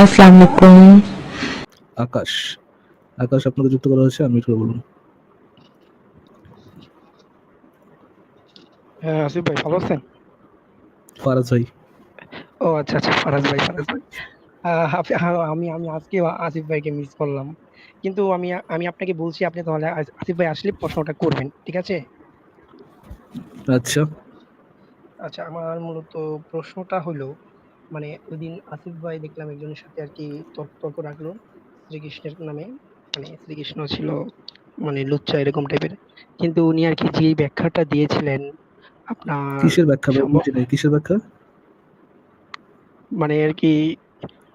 আসসালামু আলাইকুম। আকাশ। আকাশ আপনাকে যুক্ত করা হয়েছে, আনমিউট করে বলুন। হ্যাঁ, আসিফ ভাই ভালো আছেন? ফারাজ ভাই। ও আচ্ছা আচ্ছা, ফারাজ ভাই। আমি আমি আজকে আসিফ ভাইকে মিস করলাম, কিন্তু আমি আমি আপনাকে বলছি, আপনি তাহলে আসিফ ভাই আসলে প্রশ্নটা করবেন, ঠিক আছে? আচ্ছা। আচ্ছা, আমার মূলত প্রশ্নটা হলো, মানে ওই দিন আসিফ ভাই দেখলাম একজনের সাথে আর কি তর্ক রাখলো শ্রীকৃষ্ণের নামে। মানে শ্রীকৃষ্ণ ছিল মানে লুচ্চা এরকম টাইপের, কিন্তু উনি আর কি যে ব্যাখ্যাটা দিয়েছিলেন আপনার কিসের ব্যাখ্যা ভাই? সম্ভব, বুঝি নাই, কিসের ব্যাখ্যা? মানে আর কি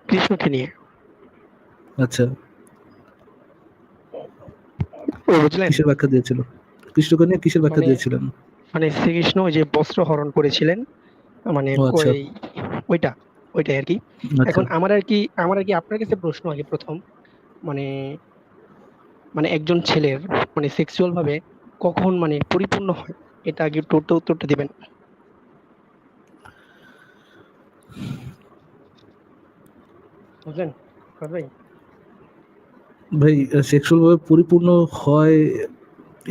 কৃষ্ণকে নিয়ে, আচ্ছা, বুঝলেন? কিসের ব্যাখ্যা দিয়েছিল? কৃষ্ণকে নিয়ে কিসের ব্যাখ্যা মানে দিয়েছিলেন? মানে শ্রীকৃষ্ণ ওই যে বস্ত্র হরণ করেছিলেন, মানে ও আচ্ছা। ওইটা ওইটাই আর কি। আচ্ছা। এখন আমার আর কি আপনার কাছে প্রশ্ন আগে প্রথম, মানে মানে একজন ছেলের মানে সেক্সুয়াল ভাবে কখন মানে পরিপূর্ণ হয়, এটা আগে একটু উত্তরটা দিবেন। বুঝলেন ভাই? ভাই, সেক্সুয়াল ভাবে পরিপূর্ণ হয়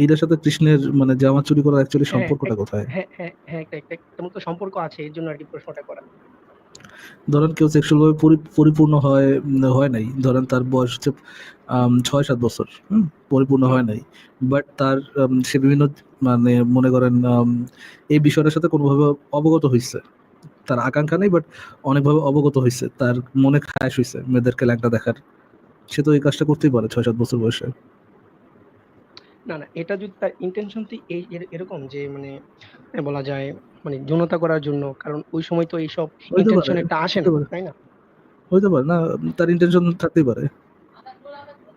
এটার সাথে কৃষ্ণের মানে জামা চুরি করার অ্যাকচুয়ালি হ্যাঁ সম্পর্কটা কোথায়? হ্যাঁ, একটা মতো সম্পর্ক আছে, এর জন্য আর কি প্রশ্নটা করা। ধরেন কেউ সেক্সুয়াল ভাবে পরিপূর্ণ হয়, হয় নাই। ধরেন তার বয়স হচ্ছে ৬-৭ বছর, পরিপূর্ণ হুম। হয় নাই। বাট তার সে বিভিন্ন মানে মনে করেন এই বিষয়টার সাথে কোনোভাবে অবগত হইছে। তার আকাঙ্ক্ষা নেই, বাট অনেকভাবে অবগত হইছে। তার মনে খায়েশ হইছে মেয়েদেরকে ল্যাংটা দেখার। সে তো এই কাজটা করতেই পারে ৬-৭ বছর বয়সে। না না, এটা যদি তার ইন্টেনশন এরকম যে মানে বলা যায় মানে যৌনতা করার জন্য, কারণ ওই সময় তো এইসব হইতে পারে, ইন্টেনশন একটা আসে হইতে না, পারে, তাই না? হইতে পারে না, তার ইনটেনশন থাকতেই পারে।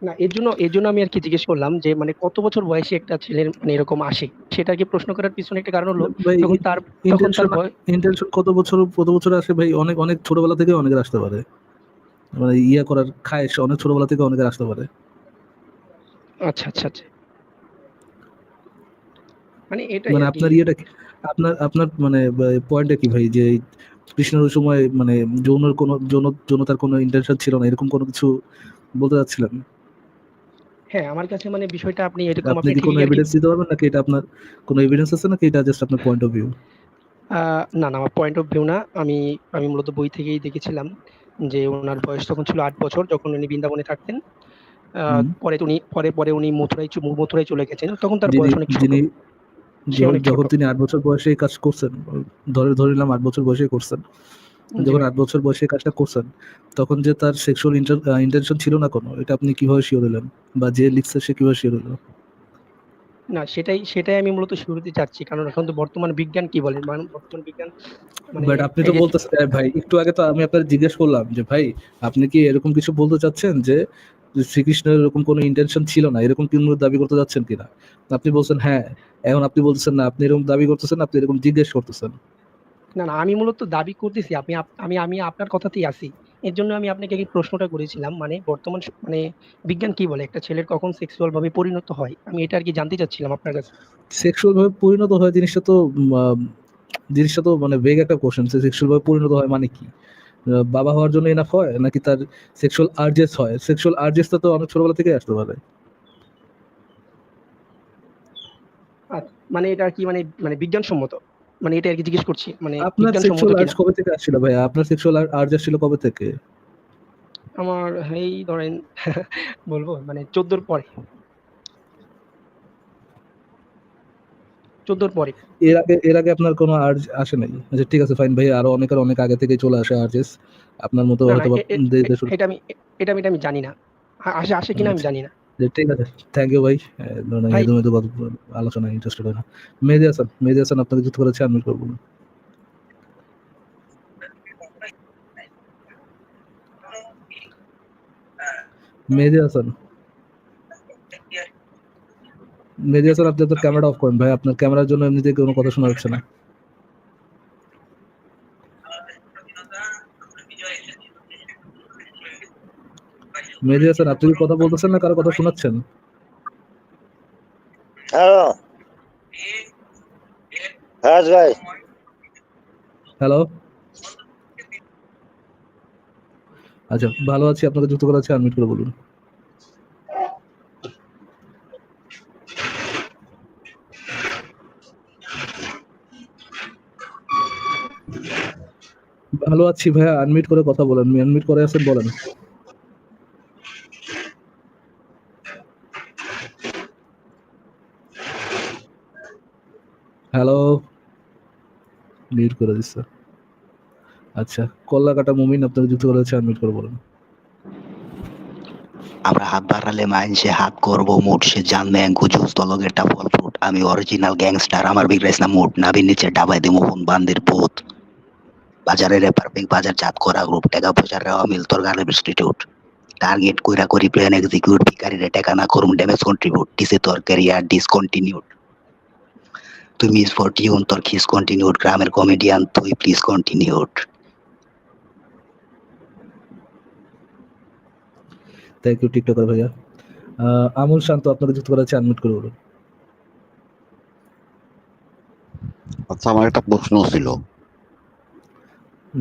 না, এর জন্য আমি আর কি জিজ্ঞেস করলাম যে মানে কত বছর বয়সে একটা ছেলের মানে এরকম আসে, সেটা আর কি প্রশ্ন করার পিছনে একটা কারণ হলো, ভাই, যখন তার তখন তার ইনটেনশন বয়স। ইনটেনশন কত বছর আসে ভাই? অনেক অনেক ছোটবেলা থেকে অনেকের আসতে পারে। মানে ইয়া করার খায়েশ অনেক ছোটবেলা থেকে অনেকের আসতে পারে। আচ্ছা আচ্ছা আচ্ছা, মানে এটাই মানে আর কি। আপনার ইয়েটা কি? আপনার আপনার মানে পয়েন্টটা কি ভাই? যে কৃষ্ণের ওই সময় মানে যৌনতার কোনো ইন্টেনশন ছিল না, এরকম কোনো কিছু বলতে চাচ্ছিলেন? হ্যাঁ, আমার কাছে মানে বিষয়টা আপনি এরকম আপনি আপনি কি কোনো ঠিকই আর কি। এভিডেন্স দিতে পারবেন, নাকি এটা আপনার কোনো এভিডেন্স আছে, নাকি এটা জাস্ট আপনার পয়েন্ট অফ ভিউ? না না, আমার পয়েন্ট অফ ভিউ না, আমি আমি মূলত বই থেকেই দেখেছিলাম যে ওনার বয়স তখন ছিল ৮ বছর, যখন উনি বৃন্দাবনে থাকতেন। হুম। পরে উনি মথুরায় চলে গেছেন, তখন তার যিনি বয়স অনেক ছোট। যিনি সে অনেক ছোট। যখন তিনি ৮ বছর বয়সে এই কাজ করছেন, ধরে নিলাম ৮ বছর বয়সে করছেন। জি যখন ভাই। ৮ বছর বয়সে এই কাজটা করছেন, তখন যে তার সেক্সুয়াল ইন্টেনশন ছিল না কোনো, এটা আপনি কিভাবে শিওর হলেন? বা যে লিখছে সে কিভাবে শিওর হলো? না, সেটাই আমি মূলত শুরুতে চাচ্ছি, কারণ এখন তো বর্তমান বিজ্ঞান কি বলে, বর্তমান বিজ্ঞান মানে বাট আপনি তো এই যে। বলতেছেন ভাই, একটু আগে তো আমি আপনার জিজ্ঞেস করলাম যে ভাই, আপনি কি এরকম কিছু বলতে চাচ্ছেন যে শ্রীকৃষ্ণের এরকম কোনো ইন্টেনশন ছিল না, এরকম কি দাবি করতে যাচ্ছেন কিনা? আপনি বলছেন হ্যাঁ। এখন আপনি বলতেছেন না, আপনি এরকম দাবি করতেছেন, আপনি এরকম জিজ্ঞেস করতেছেন। না না, আমি মূলত দাবি করতেছি, আমি আপনার কথাতেই আছি। এর জন্য আমি আপনাকে এই প্রশ্নটা করেছিলাম, মানে বর্তমান মানে বিজ্ঞান কি বলে একটা ছেলের কখন সেক্সুয়াল ভাবে পরিণত হয়, আমি এটা আর কি জানতে চাচ্ছিলাম আপনার কাছে। সেক্সুয়াল ভাবে পরিণত হয় জিনিসটা তো মানে বেগ একটা কোশ্চেন। সেক্সুয়াল ভাবে পরিণত হয় মানে কি? বাবা হওয়ার জন্য এনাফ হয়, নাকি তার সেক্সুয়াল আর্জেস হয়? সেক্সুয়াল আর্জেসটা তো অনেক ছোটবেলা থেকে আসতে পারে। আচ্ছা, মানে এটা কি মানে মানে বিজ্ঞানসম্মত, মানে এটা আর কি জিজ্ঞেস করছি, মানে আপনার বিজ্ঞানসম্মত সেক্সুয়াল আর্জ কিনা। কবে থেকে আসছিল ভাই? আপনার সেক্সুয়াল আর্জ আসছিল কবে থেকে? আমার এই ধরেন বলবো মানে 14-র পরে, 14-র পরে। এর আগে আপনার কোনো আর্জ আসে নাই? আচ্ছা ঠিক আছে, ফাইন ভাই। আরো অনেকের অনেক আগে থেকে চলে আসে আর্জেস। আপনার মতো না না, হয়তোবা দেরিতে শুরু। এটা আমি এটা আমি জানি না, আসে আসে কিনা আমি আচ্ছা, জানি না। যে ঠিক আছে। থ্যাংক ইউ ভাই। ধরুন ভাই, একদমই তো আলোচনায় ইন্টারেস্টেড হয় না। মেহেদী হাসান আপনাকে যুক্ত করেছে, আমি করবো না। মেহেদী হাসান, আপনি আপনার ক্যামেরাটা অফ করেন ভাই। আপনার ক্যামেরার জন্য এমনিতে কোনো কথা শোনা যাচ্ছে না। মেহেদী হাসান, আপনি কি কথা বলতেছেন না কারো কথা শোনাচ্ছেন? হ্যালো, রাজ ভাই। হ্যালো। আচ্ছা, ভালো আছি, আপনাকে যুক্ত করা আছে, আনমিউট করে বলুন। ভালো আছি ভাইয়া, আনমিউট করে কথা বলেন, আনমিউট করে আছেন, বলেন। হ্যালো, মিউট করে দিচ্ছে। আচ্ছা, কল্লাকাটা মুমিন, আপনাকে যুক্ত করা আছে, আনমিউট করে বলেন। আমরা হাত বাড়ালে মাইনসে হাত করবো মুঠ সে জানবে গুজুস তলগেরটা ফল ফ্রুট আমি অরিজিনাল গ্যাংস্টার আমার বিগ্রেস না মুড নাবির নিচে ডাবাই দিমু ফোন বান্দির পুত বাজারের পারফেক্ট বাজার জাত করা গ্রুপ টাকা পয়সার রেওয়া মিল তোর গালে ইনস্টিটিউট টার্গেট কইরা করি প্ল্যান এক্সিকিউট ভিকারিরে টাকা না করুম ড্যামেজ কন্ট্রিবিউট দিছে তোর ক্যারিয়ার ডিসকন্টিনিউড তুই মিস ফরটিউন তোর খিস কন্টিনিউড গ্রামের কমেডিয়ান তুই please continued thank you TikToker ভাইয়া। আমুল শান্ত, আপনাকে যুক্ত করা আছে, আনমিউট করে বলুন। আচ্ছা, আমার একটা প্রশ্ন ছিল।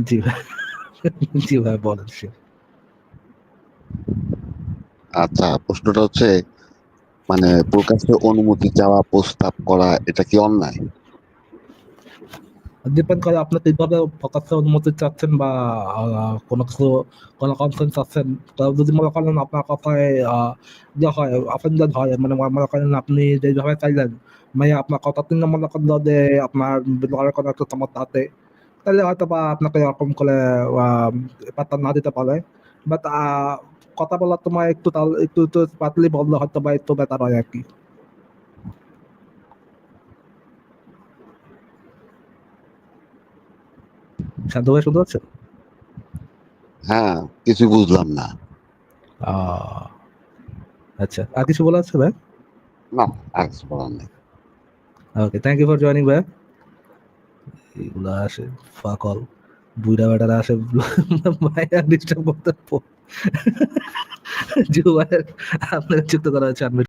জি ভাই, জি ভাই বলেন। আচ্ছা, প্রশ্নটা হচ্ছে মানে প্রকাশ্যে অনুমতি চাওয়া প্রস্তাব করা এটা কি অন্যায়? ডিপেন্ড করে আপনি কিভাবে প্রকাশ্যে অনুমতি চাচ্ছেন বা কোনো কিছু কোনো কনসেন্ট চাচ্ছেন। যদি মনে করেন আপনার কথায় ইয়ে হয়, অফেন্ডেড হয়, মানে মনে করেন আপনি যেভাবে চাইলেন, মানে আপনার কথা শুনে মনে করলো যে আপনার বিদ্যালয়ের কোনো একটা সমস্যা আছে, তাহলে হয়তো বা আপনাকে এরকম করে পাত্তা না দিতে পারে। বাট কথা বলার সময় একটু একটু একটু পাতলি বললে হয়তো বা একটু বেটার হয় আর কি। শান্ত ভাই শুনতে পাচ্ছেন? হ্যাঁ, কিছু বুঝলাম না। আচ্ছা, আর কিছু বলা আছে ভাই? না, আর কিছু বলার নেই। ওকে, থ্যাংক ইউ ফর জয়নিং ভাই। এগুলা আসে ফাকল বুইড়া বেটারা আসে ভাইয়া ডিস্টার্ব করতে জুবাইর, আপনাকে যুক্ত করা হচ্ছে, আনমিউট